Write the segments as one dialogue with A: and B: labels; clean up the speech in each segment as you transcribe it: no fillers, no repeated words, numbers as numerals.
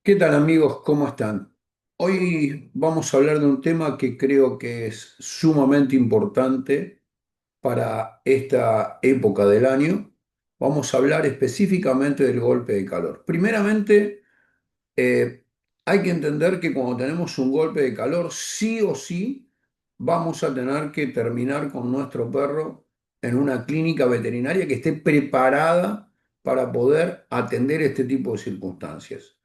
A: ¿Qué tal amigos? ¿Cómo están? Hoy vamos a hablar de un tema que creo que es sumamente importante para esta época del año. Vamos a hablar específicamente del golpe de calor. Primeramente, eh, hay que entender que cuando tenemos un golpe de calor, sí o sí vamos a tener que terminar con nuestro perro en una clínica veterinaria que esté preparada para poder atender este tipo de circunstancias.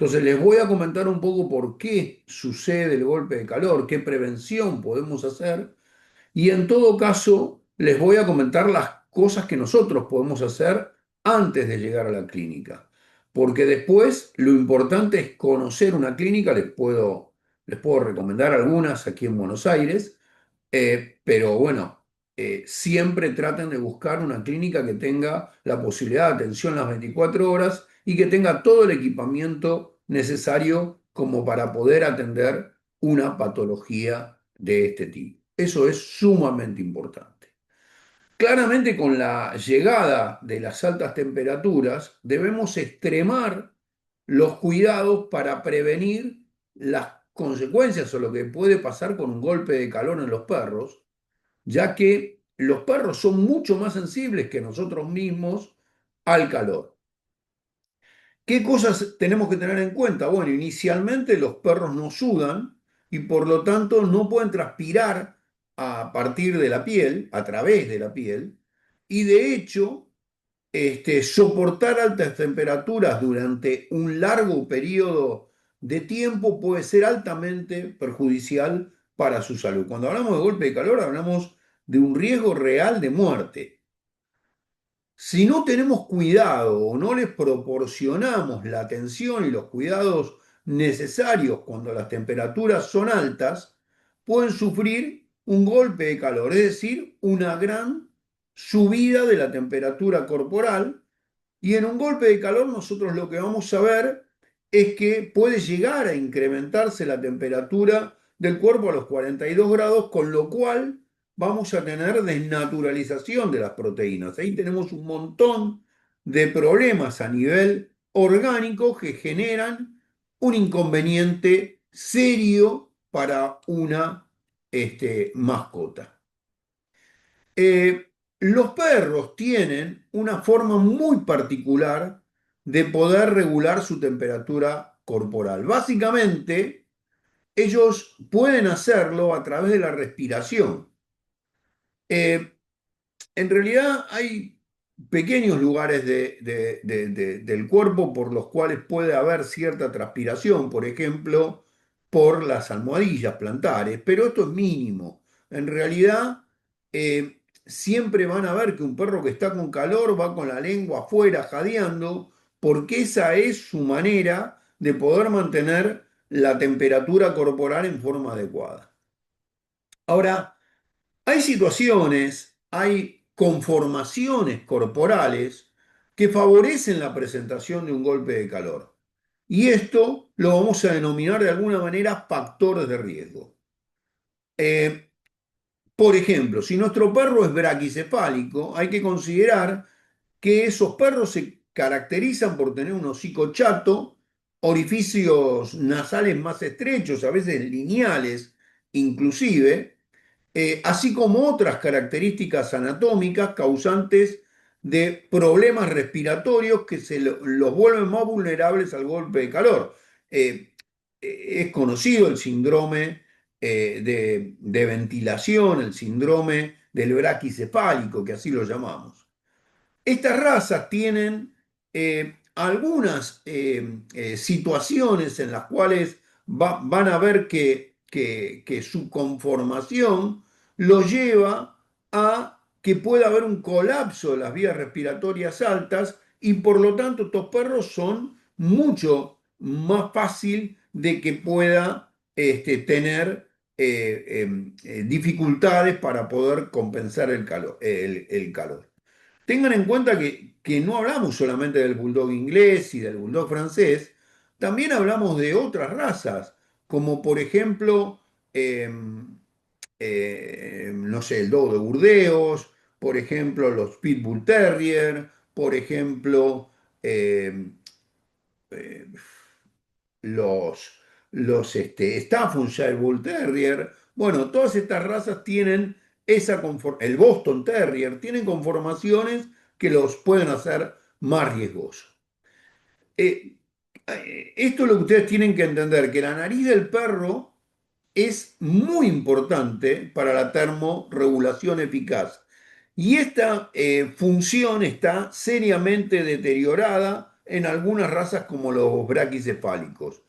A: Entonces, les voy a comentar un poco por qué sucede el golpe de calor, qué prevención podemos hacer y en todo caso, les voy a comentar las cosas que nosotros podemos hacer antes de llegar a la clínica. Porque después lo importante es conocer una clínica, les puedo recomendar algunas aquí en Buenos Aires, pero bueno, siempre traten de buscar una clínica que tenga la posibilidad de atención las 24 horas y que tenga todo el equipamiento necesario como para poder atender una patología de este tipo. Eso es sumamente importante. Claramente con la llegada de las altas temperaturas debemos extremar los cuidados para prevenir las consecuencias o lo que puede pasar con un golpe de calor en los perros, ya que los perros son mucho más sensibles que nosotros mismos al calor. ¿Qué cosas tenemos que tener en cuenta? Bueno, inicialmente los perros no sudan y por lo tanto no pueden transpirar a partir de la piel, a través de la piel, y de hecho, soportar altas temperaturas durante un largo periodo de tiempo puede ser altamente perjudicial para su salud. Cuando hablamos de golpe de calor, hablamos de un riesgo real de muerte. Si no tenemos cuidado o no les proporcionamos la atención y los cuidados necesarios cuando las temperaturas son altas, pueden sufrir un golpe de calor, es decir, una gran subida de la temperatura corporal. Y en un golpe de calor nosotros lo que vamos a ver es que puede llegar a incrementarse la temperatura del cuerpo a los 42 grados, con lo cual vamos a tener desnaturalización de las proteínas. Ahí tenemos un montón de problemas a nivel orgánico que generan un inconveniente serio para una mascota. Eh, los perros tienen una forma muy particular de poder regular su temperatura corporal. Básicamente, ellos pueden hacerlo a través de la respiración. Eh, en realidad hay pequeños lugares del cuerpo por los cuales puede haber cierta transpiración, por ejemplo, por las almohadillas plantares, pero esto es mínimo. En realidad, siempre van a ver que un perro que está con calor va con la lengua afuera jadeando, porque esa es su manera de poder mantener la temperatura corporal en forma adecuada. Ahora, hay situaciones, hay conformaciones corporales que favorecen la presentación de un golpe de calor. Y esto lo vamos a denominar de alguna manera factores de riesgo. Eh, por ejemplo, si nuestro perro es braquicefálico, hay que considerar que esos perros se caracterizan por tener un hocico chato, orificios nasales más estrechos, a veces lineales inclusive, así como otras características anatómicas causantes de problemas respiratorios que los vuelven más vulnerables al golpe de calor. Eh, es conocido el síndrome de ventilación, el síndrome del braquicefálico, que así lo llamamos. Estas razas tienen algunas situaciones en las cuales van a ver que su conformación lo lleva a que pueda haber un colapso de las vías respiratorias altas y por lo tanto estos perros son mucho más fácil de que pueda tener dificultades para poder compensar el calor. Tengan en cuenta que no hablamos solamente del bulldog inglés y del bulldog francés, también hablamos de otras razas, como por ejemplo, no sé, el dogo de Burdeos, por ejemplo, los Pitbull Terrier, por ejemplo, eh, eh, los, los Staffordshire Bull Terrier. Bueno, todas estas razas tienen el Boston Terrier, tienen conformaciones que los pueden hacer más riesgosos. Eh, Esto es lo que ustedes tienen que entender, que la nariz del perro es muy importante para la termorregulación eficaz. Y esta función está seriamente deteriorada en algunas razas como los braquicefálicos.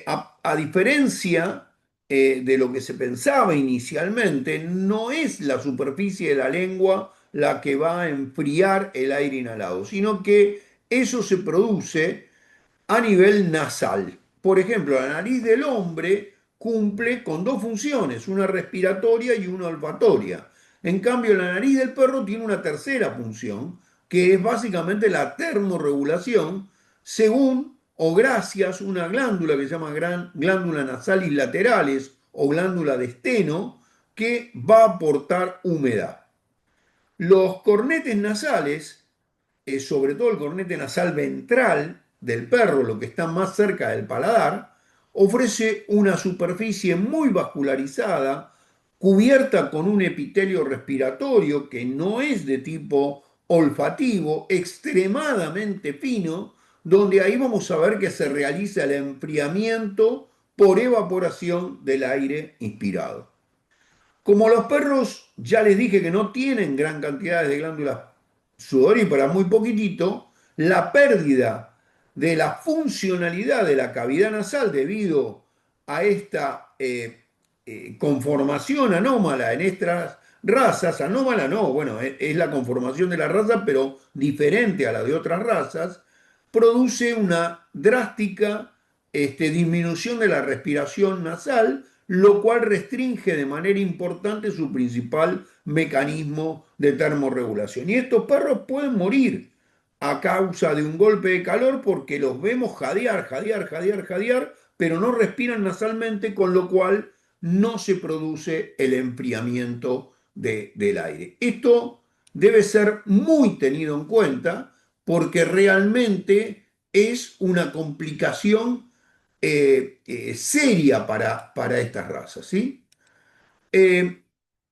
A: A diferencia de lo que se pensaba inicialmente, no es la superficie de la lengua la que va a enfriar el aire inhalado, sino que eso se produce a nivel nasal. Por ejemplo, la nariz del hombre cumple con dos funciones, una respiratoria y una olfatoria. En cambio, la nariz del perro tiene una tercera función, que es básicamente la termorregulación, según o gracias a una glándula que se llama glándula nasalis laterales o glándula de esteno, que va a aportar humedad. Los cornetes nasales, sobre todo el cornete nasal ventral del perro, lo que está más cerca del paladar, ofrece una superficie muy vascularizada, cubierta con un epitelio respiratorio que no es de tipo olfativo, extremadamente fino, donde ahí vamos a ver que se realiza el enfriamiento por evaporación del aire inspirado. Como los perros, ya les dije que no tienen gran cantidad de glándulas sudoríparas, muy poquitito, la pérdida de la funcionalidad de la cavidad nasal debido a esta conformación anómala en estas razas, anómala no, bueno, es la conformación de la raza, pero diferente a la de otras razas, produce una drástica disminución de la respiración nasal, lo cual restringe de manera importante su principal mecanismo de termorregulación. Y estos perros pueden morir a causa de un golpe de calor porque los vemos jadear, jadear, jadear, jadear, pero no respiran nasalmente, con lo cual no se produce el enfriamiento del aire. Esto debe ser muy tenido en cuenta porque realmente es una complicación seria para estas razas, ¿sí? Eh,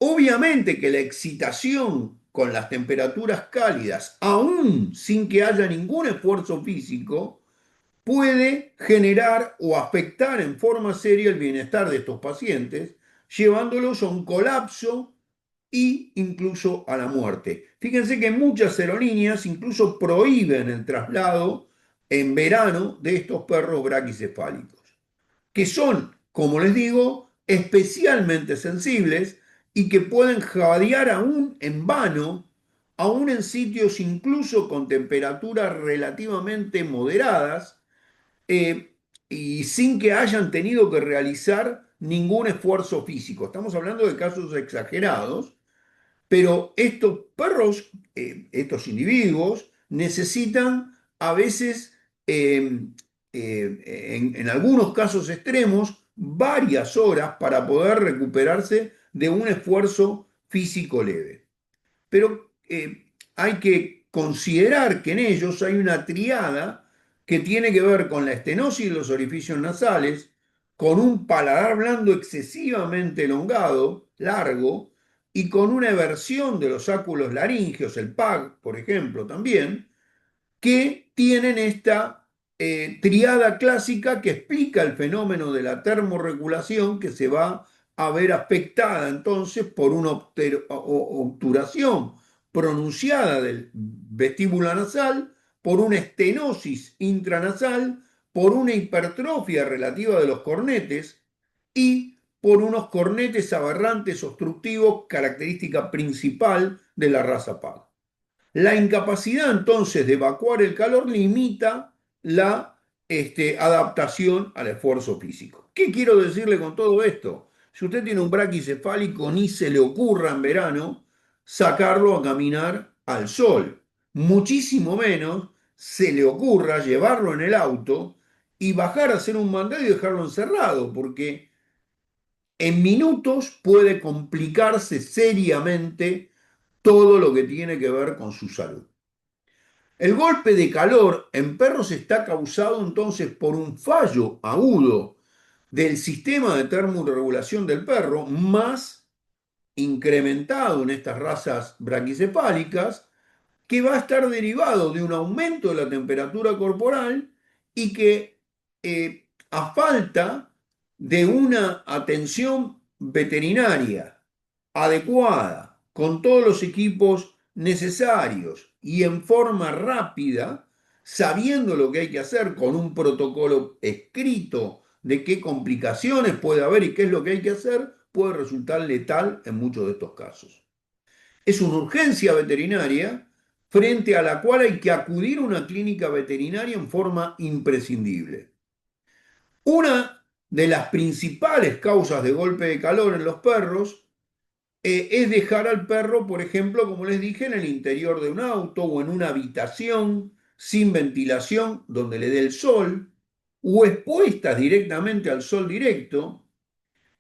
A: Obviamente que la excitación con las temperaturas cálidas, aún sin que haya ningún esfuerzo físico, puede generar o afectar en forma seria el bienestar de estos pacientes, llevándolos a un colapso e incluso a la muerte. Fíjense que muchas aerolíneas incluso prohíben el traslado en verano de estos perros braquicefálicos, que son, como les digo, especialmente sensibles y que pueden jadear aún en vano, aún en sitios incluso con temperaturas relativamente moderadas, eh, y sin que hayan tenido que realizar ningún esfuerzo físico. Estamos hablando de casos exagerados, pero estos perros, estos individuos, necesitan a veces, en algunos casos extremos, varias horas para poder recuperarse de un esfuerzo físico leve. Pero hay que considerar que en ellos hay una triada que tiene que ver con la estenosis de los orificios nasales, con un paladar blando excesivamente elongado, largo, y con una eversión de los áculos laríngeos, el PAG, por ejemplo, también, que tienen esta triada clásica que explica el fenómeno de la termorregulación, que se va a ver afectada entonces por una obturación pronunciada del vestíbulo nasal, por una estenosis intranasal, por una hipertrofia relativa de los cornetes y por unos cornetes aberrantes obstructivos, característica principal de la raza PAG. La incapacidad entonces de evacuar el calor limita la adaptación al esfuerzo físico. ¿Qué quiero decirle con todo esto? Si usted tiene un braquicefálico, ni se le ocurra en verano sacarlo a caminar al sol. Muchísimo menos se le ocurra llevarlo en el auto y bajar a hacer un mandado y dejarlo encerrado, porque en minutos puede complicarse seriamente todo lo que tiene que ver con su salud. El golpe de calor en perros está causado entonces por un fallo agudo del sistema de termorregulación del perro, más incrementado en estas razas braquicefálicas, que va a estar derivado de un aumento de la temperatura corporal y que a falta de una atención veterinaria adecuada, con todos los equipos necesarios y en forma rápida, sabiendo lo que hay que hacer con un protocolo escrito de qué complicaciones puede haber y qué es lo que hay que hacer, puede resultar letal en muchos de estos casos. Es una urgencia veterinaria frente a la cual hay que acudir a una clínica veterinaria en forma imprescindible. Una de las principales causas de golpe de calor en los perros es dejar al perro, por ejemplo, como les dije, en el interior de un auto o en una habitación sin ventilación donde le dé el sol o expuestas directamente al sol directo.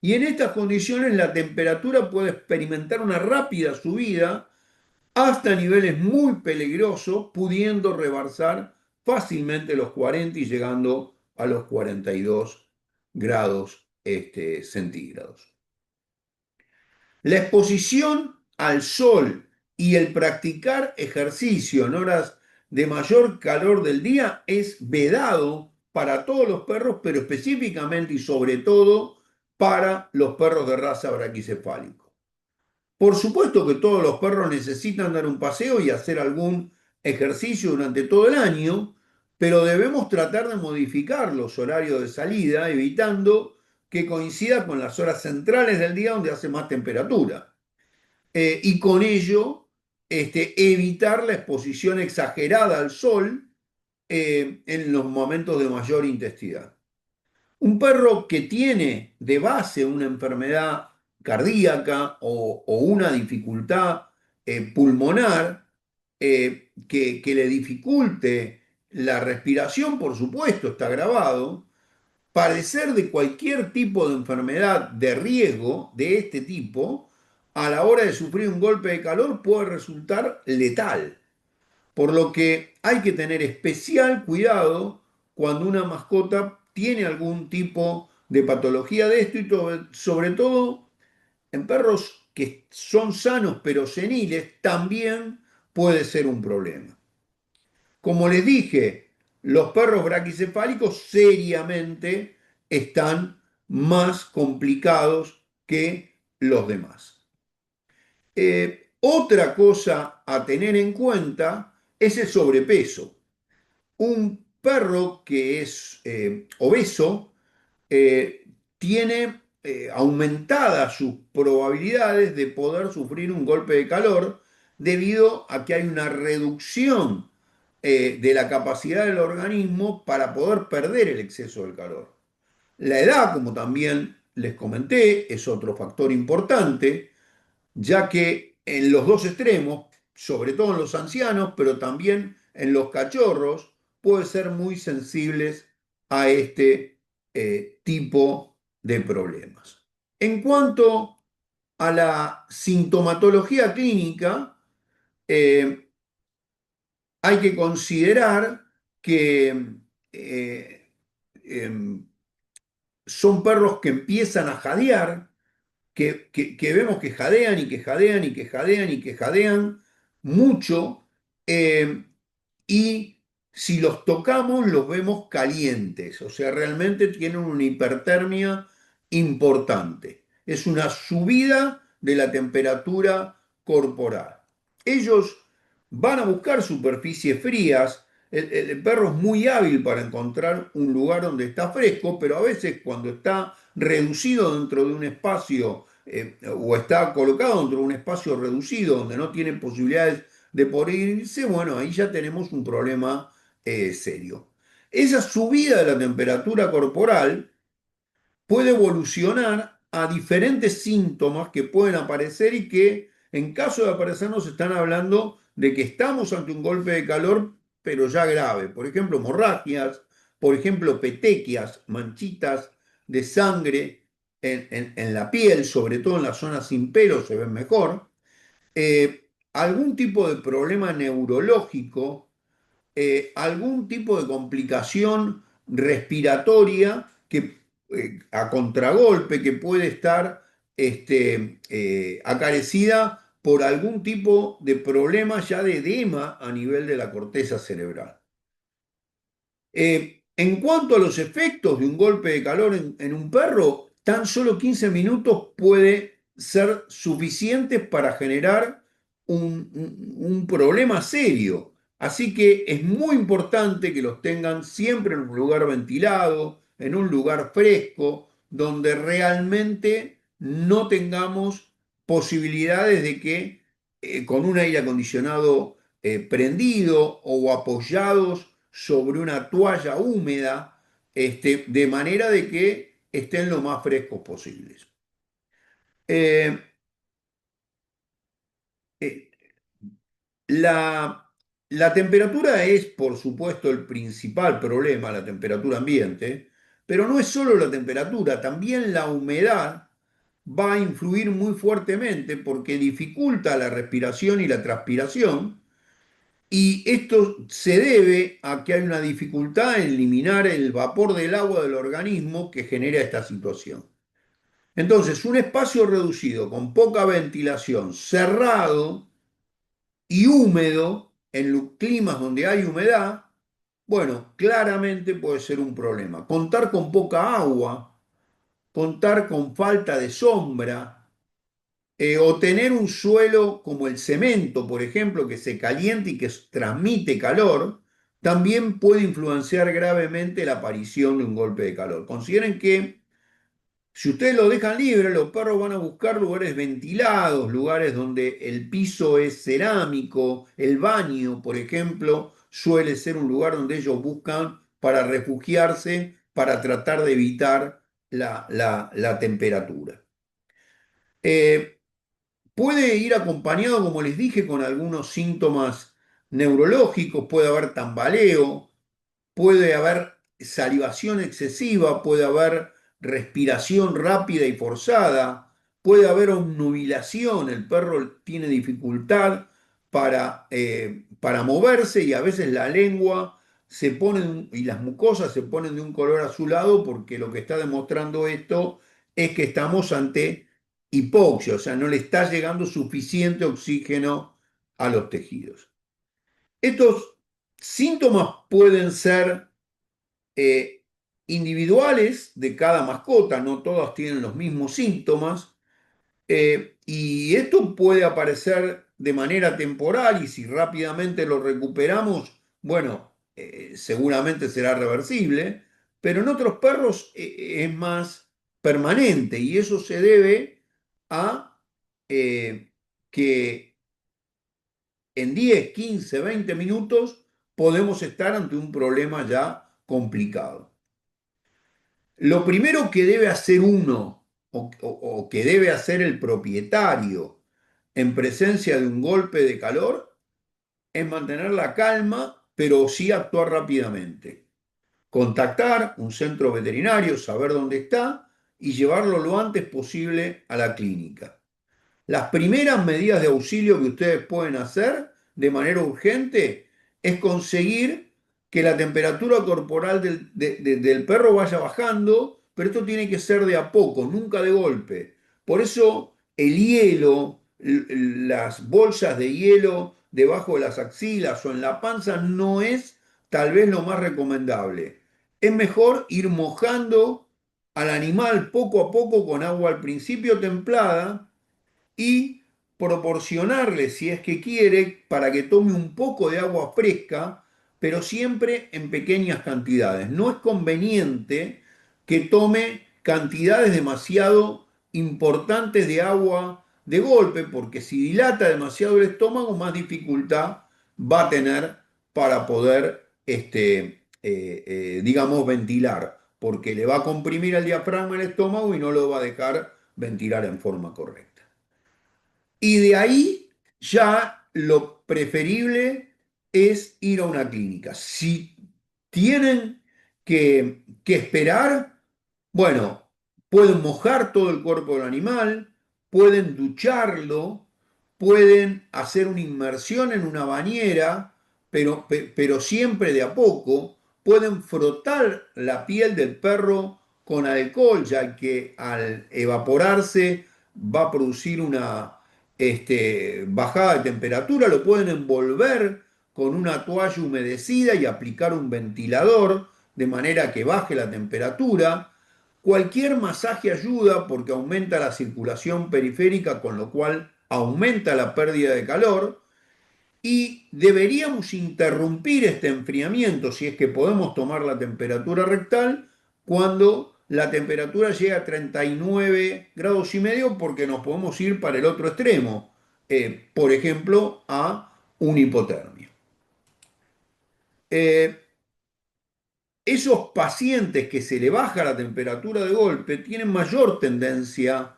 A: Y en estas condiciones la temperatura puede experimentar una rápida subida hasta niveles muy peligrosos, pudiendo rebasar fácilmente los 40 y llegando a los 42 grados centígrados. La exposición al sol y el practicar ejercicio en horas de mayor calor del día es vedado para todos los perros, pero específicamente y sobre todo para los perros de raza braquicefálica. Por supuesto que todos los perros necesitan dar un paseo y hacer algún ejercicio durante todo el año, pero debemos tratar de modificar los horarios de salida, evitando que coincida con las horas centrales del día donde hace más temperatura. Y con ello, evitar la exposición exagerada al sol en los momentos de mayor intensidad. Un perro que tiene de base una enfermedad cardíaca o una dificultad pulmonar que le dificulte la respiración, por supuesto, está grabado. Padecer de cualquier tipo de enfermedad de riesgo de este tipo, a la hora de sufrir un golpe de calor, puede resultar letal. Por lo que hay que tener especial cuidado cuando una mascota tiene algún tipo de patología de esto y sobre todo en perros que son sanos pero seniles también puede ser un problema. Como les dije, los perros braquicefálicos seriamente están más complicados que los demás. Otra cosa a tener en cuenta es el sobrepeso. Un perro que es obeso eh, tiene aumentadas sus probabilidades de poder sufrir un golpe de calor debido a que hay una reducción de la capacidad del organismo para poder perder el exceso del calor. La edad, como también les comenté, es otro factor importante, ya que en los dos extremos, sobre todo en los ancianos, pero también en los cachorros, pueden ser muy sensibles a este tipo de problemas. En cuanto a la sintomatología clínica, eh, hay que considerar que eh, em, son perros que empiezan a jadear, que vemos que jadean y que jadean y que jadean y que jadean mucho, eh, y si los tocamos los vemos calientes, o sea, realmente tienen una hipertermia importante. Es una subida de la temperatura corporal. Ellos van a buscar superficies frías. El perro es muy hábil para encontrar un lugar donde está fresco, pero a veces cuando está reducido dentro de un espacio o está colocado dentro de un espacio reducido donde no tiene posibilidades de poder irse, bueno, ahí ya tenemos un problema serio. Esa subida de la temperatura corporal puede evolucionar a diferentes síntomas que pueden aparecer y que en caso de aparecer nos están hablando de que estamos ante un golpe de calor, pero ya grave. Por ejemplo, hemorragias, por ejemplo, petequias, manchitas de sangre en la piel, sobre todo en las zonas sin pelo se ven mejor. Algún tipo de problema neurológico algún tipo de complicación respiratoria que, a contragolpe que puede estar acarecida por algún tipo de problema ya de edema a nivel de la corteza cerebral. En cuanto a los efectos de un golpe de calor en un perro, tan solo 15 minutos puede ser suficientes para generar un problema serio. Así que es muy importante que los tengan siempre en un lugar ventilado, en un lugar fresco, donde realmente no tengamos posibilidades de que con un aire acondicionado prendido o apoyados sobre una toalla húmeda, de manera de que estén lo más frescos posibles. Eh, eh, la, la temperatura es, por supuesto, el principal problema, la temperatura ambiente, pero no es solo la temperatura, también la humedad va a influir muy fuertemente porque dificulta la respiración y la transpiración. Y esto se debe a que hay una dificultad en eliminar el vapor del agua del organismo que genera esta situación. Entonces, un espacio reducido con poca ventilación, cerrado y húmedo, en los climas donde hay humedad, bueno, claramente puede ser un problema. Contar con poca agua, contar con falta de sombra, o tener un suelo como el cemento, por ejemplo, que se calienta y que transmite calor, también puede influenciar gravemente la aparición de un golpe de calor. Consideren que si ustedes lo dejan libre, los perros van a buscar lugares ventilados, lugares donde el piso es cerámico, el baño, por ejemplo, suele ser un lugar donde ellos buscan para refugiarse, para tratar de evitar la temperatura. Eh, Puede ir acompañado, como les dije, con algunos síntomas neurológicos, puede haber tambaleo, puede haber salivación excesiva, puede haber respiración rápida y forzada, puede haber obnubilación, el perro tiene dificultad para moverse y a veces la lengua se pone y las mucosas se ponen de un color azulado porque lo que está demostrando esto es que estamos ante hipoxia, o sea, no le está llegando suficiente oxígeno a los tejidos. Estos síntomas pueden ser eh, individuales de cada mascota, no todas tienen los mismos síntomas, y esto puede aparecer de manera temporal y si rápidamente lo recuperamos, bueno, seguramente será reversible, pero en otros perros es más permanente y eso se debe a que en 10, 15, 20 minutos podemos estar ante un problema ya complicado. Lo primero que debe hacer uno o que debe hacer el propietario en presencia de un golpe de calor es mantener la calma, pero sí actuar rápidamente. Contactar un centro veterinario, saber dónde está y llevarlo lo antes posible a la clínica. Las primeras medidas de auxilio que ustedes pueden hacer de manera urgente es conseguir que la temperatura corporal del perro vaya bajando, pero esto tiene que ser de a poco, nunca de golpe. Por eso el hielo, las bolsas de hielo debajo de las axilas o en la panza no es tal vez lo más recomendable. Es mejor ir mojando al animal poco a poco con agua al principio templada y proporcionarle, si es que quiere, para que tome un poco de agua fresca, pero siempre en pequeñas cantidades. No es conveniente que tome cantidades demasiado importantes de agua de golpe, porque si dilata demasiado el estómago, más dificultad va a tener para poder, digamos, ventilar, porque le va a comprimir el diafragma el estómago y no lo va a dejar ventilar en forma correcta. Y de ahí ya lo preferible es ir a una clínica. Si tienen que esperar, bueno, pueden mojar todo el cuerpo del animal, pueden ducharlo, pueden hacer una inmersión en una bañera pero siempre de a poco pueden frotar la piel del perro con alcohol, ya que al evaporarse va a producir una bajada de temperatura, lo pueden envolver con una toalla humedecida y aplicar un ventilador de manera que baje la temperatura. Cualquier masaje ayuda porque aumenta la circulación periférica, con lo cual aumenta la pérdida de calor y deberíamos interrumpir este enfriamiento si es que podemos tomar la temperatura rectal cuando la temperatura llega a 39 grados y medio porque nos podemos ir para el otro extremo, por ejemplo, a una hipotermia. Eh, Esos pacientes que se le baja la temperatura de golpe tienen mayor tendencia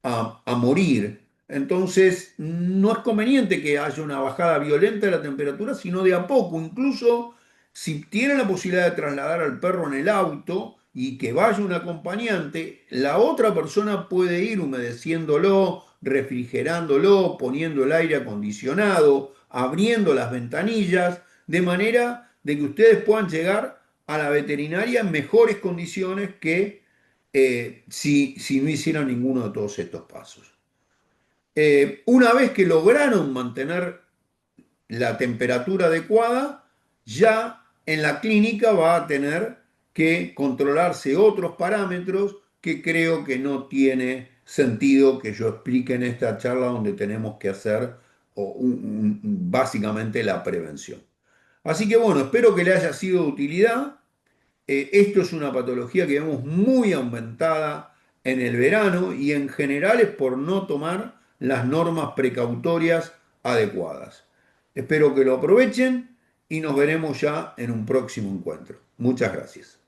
A: a morir. Entonces, no es conveniente que haya una bajada violenta de la temperatura, sino de a poco. Incluso si tienen la posibilidad de trasladar al perro en el auto y que vaya un acompañante, la otra persona puede ir humedeciéndolo, refrigerándolo, poniendo el aire acondicionado, abriendo las ventanillas, de manera de que ustedes puedan llegar a la veterinaria en mejores condiciones que si no hicieran ninguno de todos estos pasos. Una vez que lograron mantener la temperatura adecuada, ya en la clínica va a tener que controlarse otros parámetros que creo que no tiene sentido que yo explique en esta charla donde tenemos que hacer básicamente la prevención. Así que bueno, espero que le haya sido de utilidad. Esto es una patología que vemos muy aumentada en el verano y en general es por no tomar las normas precautorias adecuadas. Espero que lo aprovechen y nos veremos ya en un próximo encuentro. Muchas gracias.